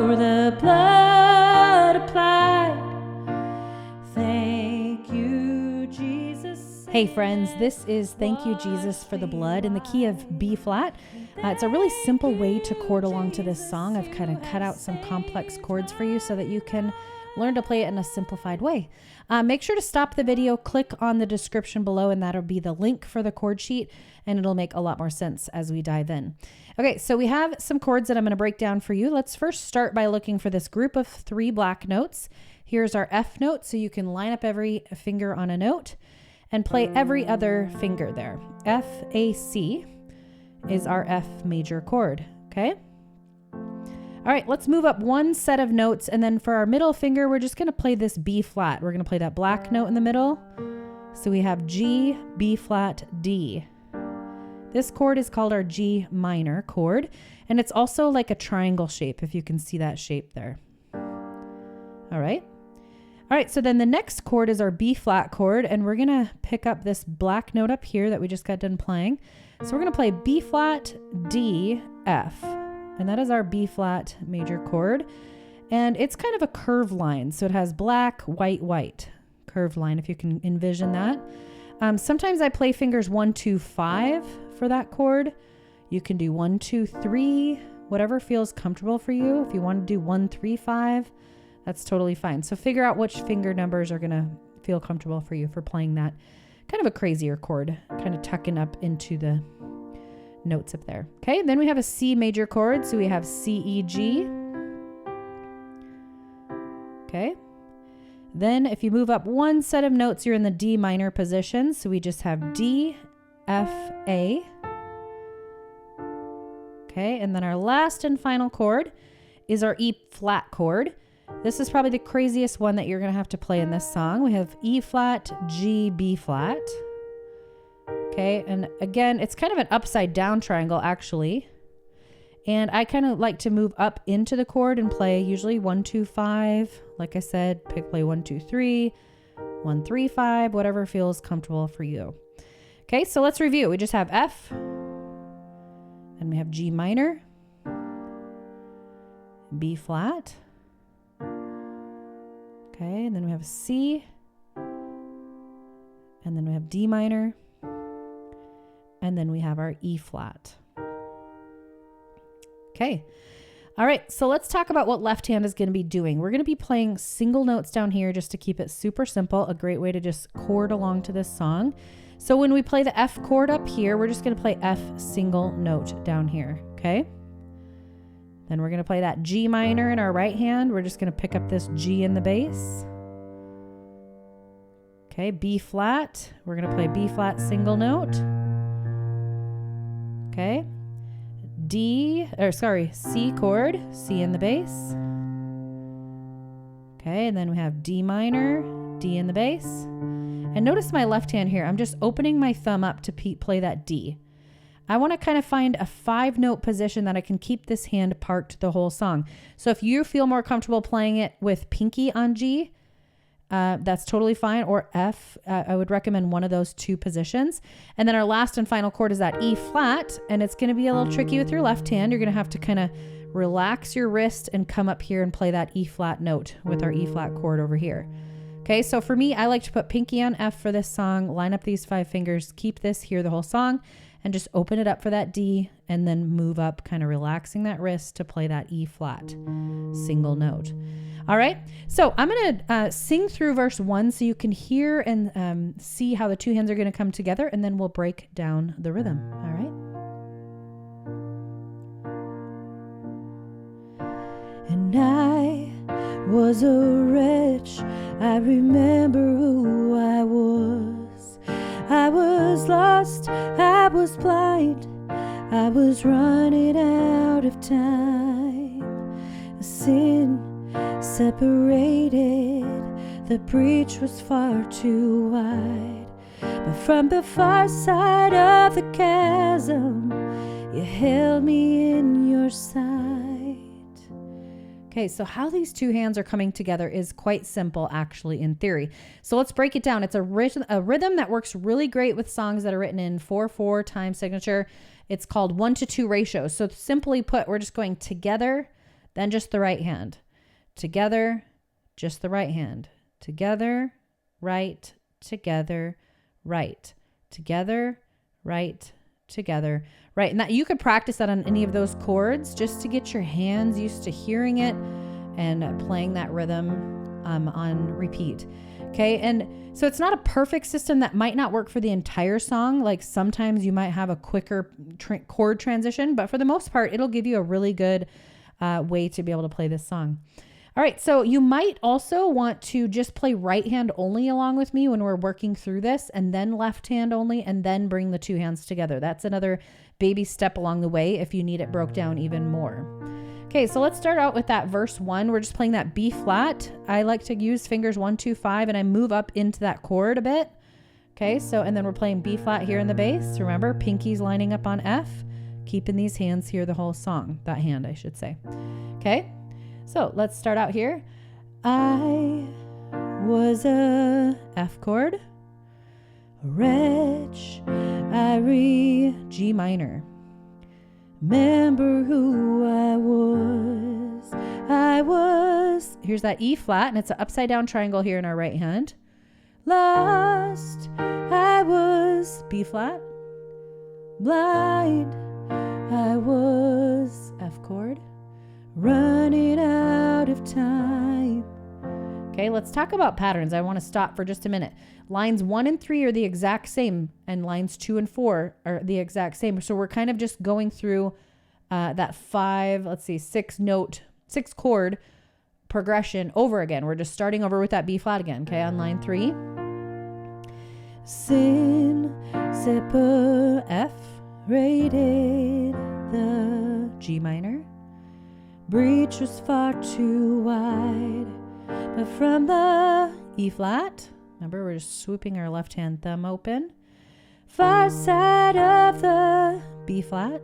for the blood applied. Thank you, Jesus. Hey friends, this is Thank You, Jesus, for the Blood in the key of B flat. It's a really simple way to chord along to this song. I've kind of cut out some complex chords for you so that you can learn to play it in a simplified way. Make sure to stop the video, click on the description below, and that'll be the link for the chord sheet, and it'll make a lot more sense as we dive in. Okay, so we have some chords that I'm going to break down for you. Let's first start by looking for this group of 3 black notes. Here's our F note, so you can line up every finger on a note and play every other finger there. F, A, C is our F major chord, okay? All right, let's move up one set of notes, and then for our middle finger, we're just gonna play this B flat. We're gonna play that black note in the middle. So we have G, B flat, D. This chord is called our G minor chord, and it's also like a triangle shape, if you can see that shape there. All right. All right, so then the next chord is our B flat chord, and we're gonna pick up this black note up here that we just got done playing. So we're gonna play B flat, D, F, and that is our B flat major chord. And it's kind of a curved line, so it has black, white, white, curved line, if you can envision that. Sometimes I play fingers 1, 2, 5 for that chord. You can do 1, 2, 3, whatever feels comfortable for you. If you want to do 1, 3, 5, that's totally fine. So figure out which finger numbers are gonna feel comfortable for you for playing that kind of a crazier chord, kind of tucking up into the notes up there. Okay, then we have a C major chord, so we have C, E, G. Okay, then if you move up one set of notes, you're in the D minor position, so we just have D, F, A. Okay, and then our last and final chord is our E flat chord. This is probably the craziest one that you're going to have to play in this song. We have E flat, G, B flat. Okay, and again, it's kind of an upside down triangle actually. And I kind of like to move up into the chord and play usually 1, 2, 5. Like I said, play 1, 2, 3, 1, 3, 5, whatever feels comfortable for you. Okay, so let's review. We just have F, and we have G minor, B flat. Okay, and then we have a C, and then we have D minor, and then we have our E flat. Okay, all right, so let's talk about what left hand is going to be doing. We're going to be playing single notes down here just to keep it super simple, a great way to just chord along to this song. So when we play the F chord up here, we're just going to play F single note down here, okay? Then we're going to play that G minor in our right hand. We're just going to pick up this G in the bass. Okay, B flat. We're going to play B flat single note. Okay. C chord, C in the bass. Okay, and then we have D minor, D in the bass. And notice my left hand here. I'm just opening my thumb up to play that D. I want to kind of find a 5-note position that I can keep this hand parked the whole song. So if you feel more comfortable playing it with pinky on G, that's totally fine. Or F, I would recommend one of those 2 positions. And then our last and final chord is that E flat, and it's going to be a little tricky with your left hand. You're going to have to kind of relax your wrist and come up here and play that E flat note with our E flat chord over here. Okay, so for me, I like to put pinky on F for this song, line up these 5 fingers, keep this here the whole song, and just open it up for that D, and then move up, kind of relaxing that wrist to play that E flat single note. All right, so I'm gonna sing through verse 1 so you can hear and see how the 2 hands are gonna come together, and then we'll break down the rhythm, all right? And I was a wretch, I remember who I was. I was lost, I was blind, I was running out of time. Sin separated, the breach was far too wide. But from the far side of the chasm, you held me in your sight. Okay, so how these 2 hands are coming together is quite simple actually in theory. So let's break it down. It's a rhythm that works really great with songs that are written in 4/4 time signature. It's called 1-to-2 ratio. So simply put, we're just going together, then just the right hand. Together, just the right hand. Together, right, together, right. Together, right, together, right. And that you could practice that on any of those chords just to get your hands used to hearing it and playing that rhythm on repeat. Okay. And so it's not a perfect system. That might not work for the entire song. Like sometimes you might have a quicker chord transition, but for the most part, it'll give you a really good way to be able to play this song. All right. So you might also want to just play right hand only along with me when we're working through this, and then left hand only, and then bring the two hands together. That's another baby step along the way if you need it broke down even more. Okay, so let's start out with that verse 1. We're just playing that B flat. I like to use fingers 1, 2, 5, and I move up into that chord a bit. Okay, so, and then we're playing B flat here in the bass. Remember, pinkies lining up on F, keeping these hands here the whole song. That hand, I should say. Okay, so let's start out here. I was a F chord, a wretch, G minor. Remember who I was, here's that E flat, and it's an upside down triangle here in our right hand. Lost, I was B flat. Blind, I was F chord. Running out of time. Okay, let's talk about patterns. I want to stop for just a minute. Lines 1 and 3 are the exact same, and lines 2 and 4 are the exact same. So we're kind of just going through that 6 chord progression over again. We're just starting over with that B flat again. Okay, on line 3. Sin, F, rated the G minor. Breach was far too wide, but from the E flat, remember we're just swooping our left hand thumb open, far side of the B flat,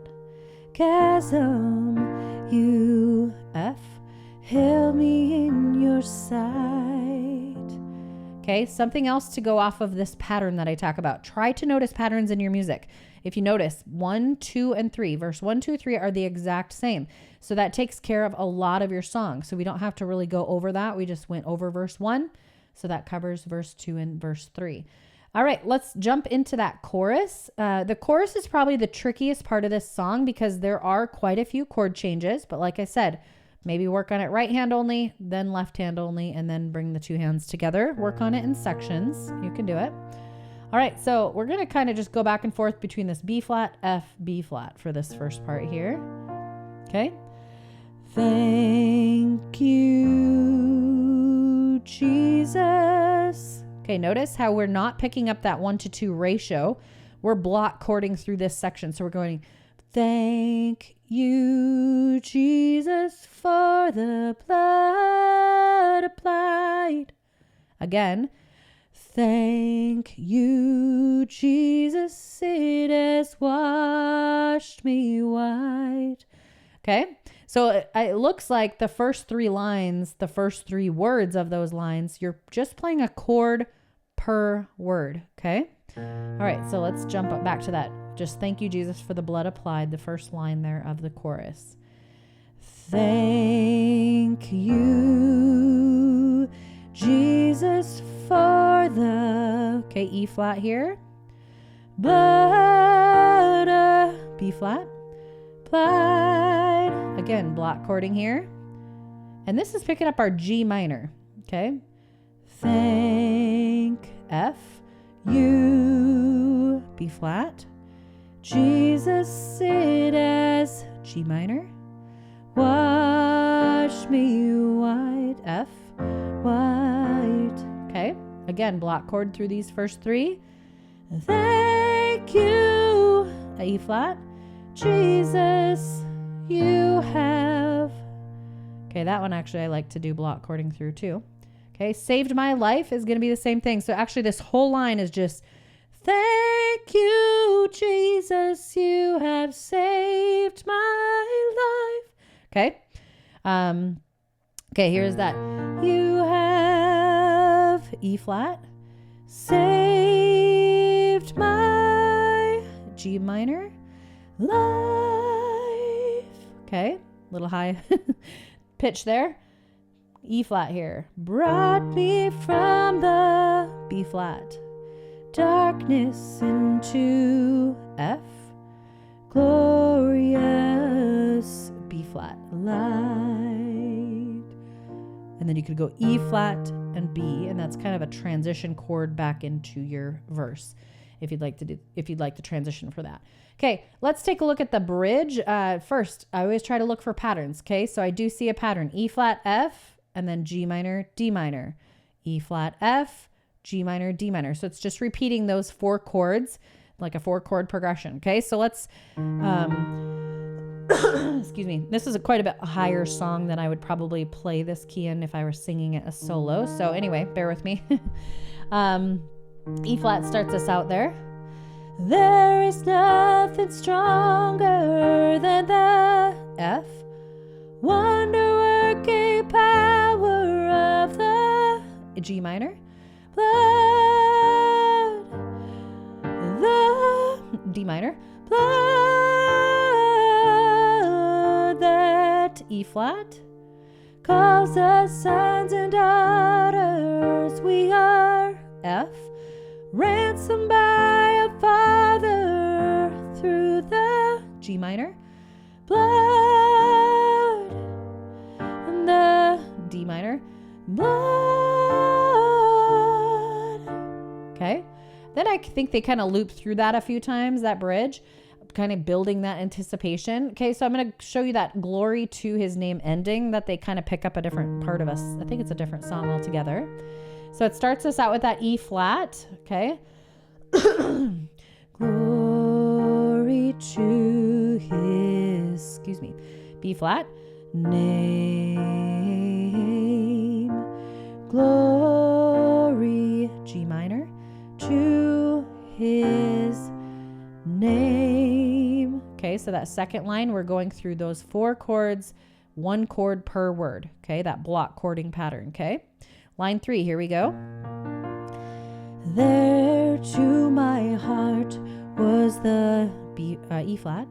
chasm, U, F, held me in your sight. Okay, something else to go off of this pattern that I talk about. Try to notice patterns in your music. If you notice, 1, 2, and 3, verse 1, 2, 3 are the exact same. So that takes care of a lot of your song. So we don't have to really go over that. We just went over verse 1. So that covers verse 2 and verse 3. All right, let's jump into that chorus. The chorus is probably the trickiest part of this song because there are quite a few chord changes. But like I said, maybe work on it right hand only, then left hand only, and then bring the two hands together. Work on it in sections. You can do it. All right, so we're going to kind of just go back and forth between this B flat, F, B flat for this first part here. Okay. Thank you, Jesus. Okay, notice how we're not picking up that 1-to-2 ratio. We're block chording through this section. So we're going, thank you, Jesus, for the blood applied. Again, thank you, Jesus, it has washed me white. Okay, so it looks like the first 3 lines, the first 3 words of those lines, you're just playing a chord per word, okay? All right, so let's jump up back to that. Just thank you, Jesus, for the blood applied, the first line there of the chorus. Thank you, Jesus, for the, okay, E flat here, blood, B flat, applied, again, block chording here, and this is picking up our G minor, okay? Thank, F, you, B flat, Jesus, it as G minor, wash me white, F, white. Okay, again, block chord through these first 3. Thank you, E flat, Jesus, you have. Okay, that one actually I like to do block chording through too. Okay, saved my life is going to be the same thing. So actually this whole line is just thank you, Jesus, you have saved my life. Okay. Okay, here's that. You have E flat, saved my G minor life. Okay, little high. pitch there. E flat here. Brought me from the B flat. Darkness into F. Glorious B flat light. And then you could go E flat and B, and that's kind of a transition chord back into your verse if you'd like to transition for that. Okay, let's take a look at the bridge. First, I always try to look for patterns. Okay, so I do see a pattern: E flat, F, and then G minor, D minor, E flat, F, G minor, D minor. So it's just repeating those 4 chords, like a 4-chord progression. Okay, so let's, excuse me. This is quite a bit higher song than I would probably play this key in if I were singing it a solo. So anyway, bear with me. E flat starts us out there. There is nothing stronger than the F. Wonder-working power of the G minor. Blood, the D minor. Blood that E flat calls us sons and daughters. We are F. Ransomed by a father through the G minor. Blood and the D minor. Blood. Okay. Then I think they kind of loop through that a few times, that bridge, kind of building that anticipation. Okay, so I'm going to show you that glory to his name ending that they kind of pick up a different part of us. I think it's a different song altogether. So it starts us out with that E flat, okay? Glory to his, B flat, name. Glory, G minor, to his name. Okay, so that second line, we're going through those 4 chords, 1 chord per word, okay? That block chording pattern, okay? Line 3, here we go. There to my heart was the E flat,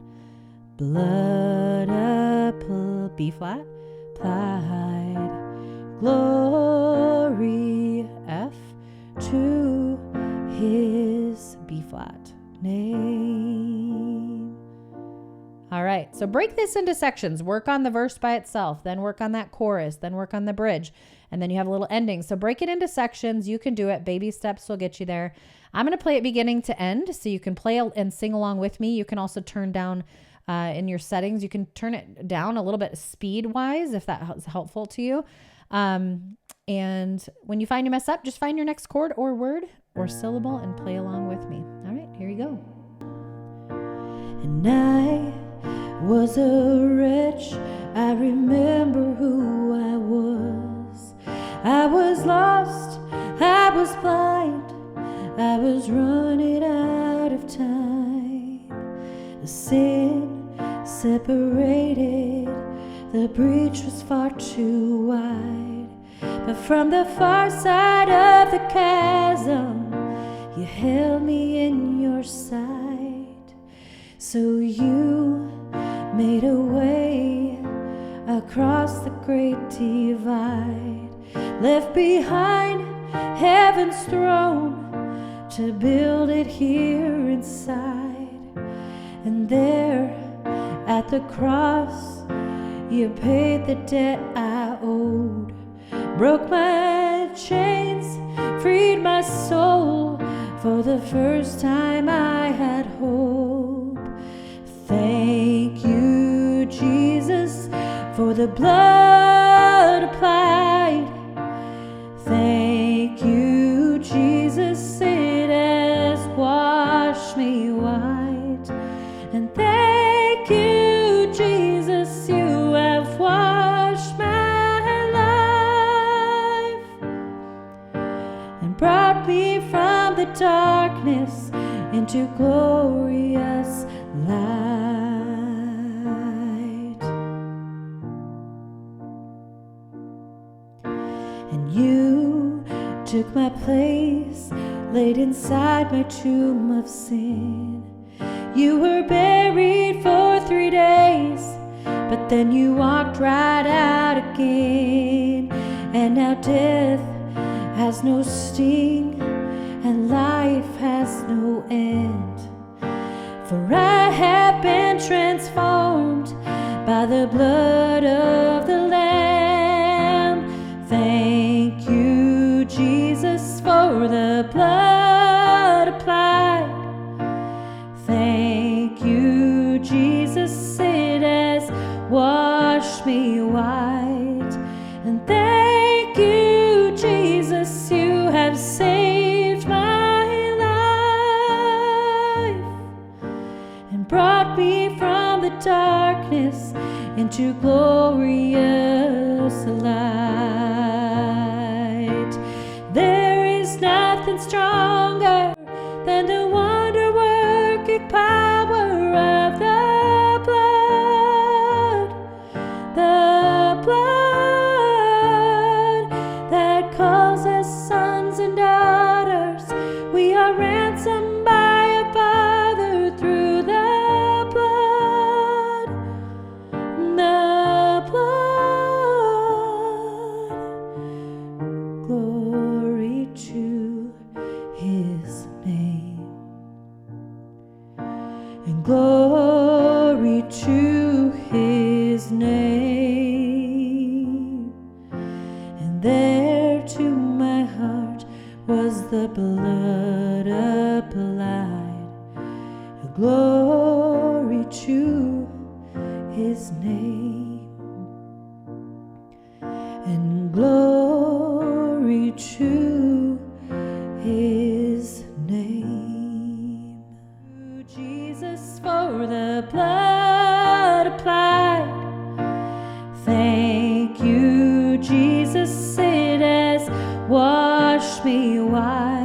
blood up B flat, applied, glory F to his B flat name. All right, so break this into sections. Work on the verse by itself, then work on that chorus, then work on the bridge, and then you have a little ending. So break it into sections. You can do it. Baby steps will get you there. I'm going to play it beginning to end, so you can play and sing along with me. You can also turn down in your settings. You can turn it down a little bit speed-wise if that is helpful to you. And when you find you mess up, just find your next chord or word or syllable and play along with me. All right, here you go. And I was a wretch, I remember who I was. I was lost, I was blind, I was running out of time. The sin separated, the breach was far too wide. But from the far side of the chasm, you held me in your sight. So you made a way across the great divide, left behind heaven's throne to build it here inside. And there at the cross you paid the debt I owed, broke my chains, freed my soul. For the first time I had hope. Thank you, Jesus, for the blood applied. Thank you, Jesus, it has washed me white. And thank you, Jesus, you have washed my life and brought me from the darkness into glorious light. And you took my place, laid inside my tomb of sin. You were buried for 3 days, but then you walked right out again. And now death has no sting, and life has no end. For I have been transformed by the blood of the Lamb. Thank you, Jesus, for the blood applied. Thank you, Jesus, it has washed me white. And thank you, Jesus, you have saved my life and brought me from the darkness into glorious light. There is nothing stronger than the wonder-working power of the blood that calls us sons and daughters. We are ransomed by a Father through the blood. Glory to His name, and glory to His name. And there to my heart was the blood applied. Glory to His name, and glory to His name. Jesus, for the blood applied. Thank you, Jesus, it has washed me white.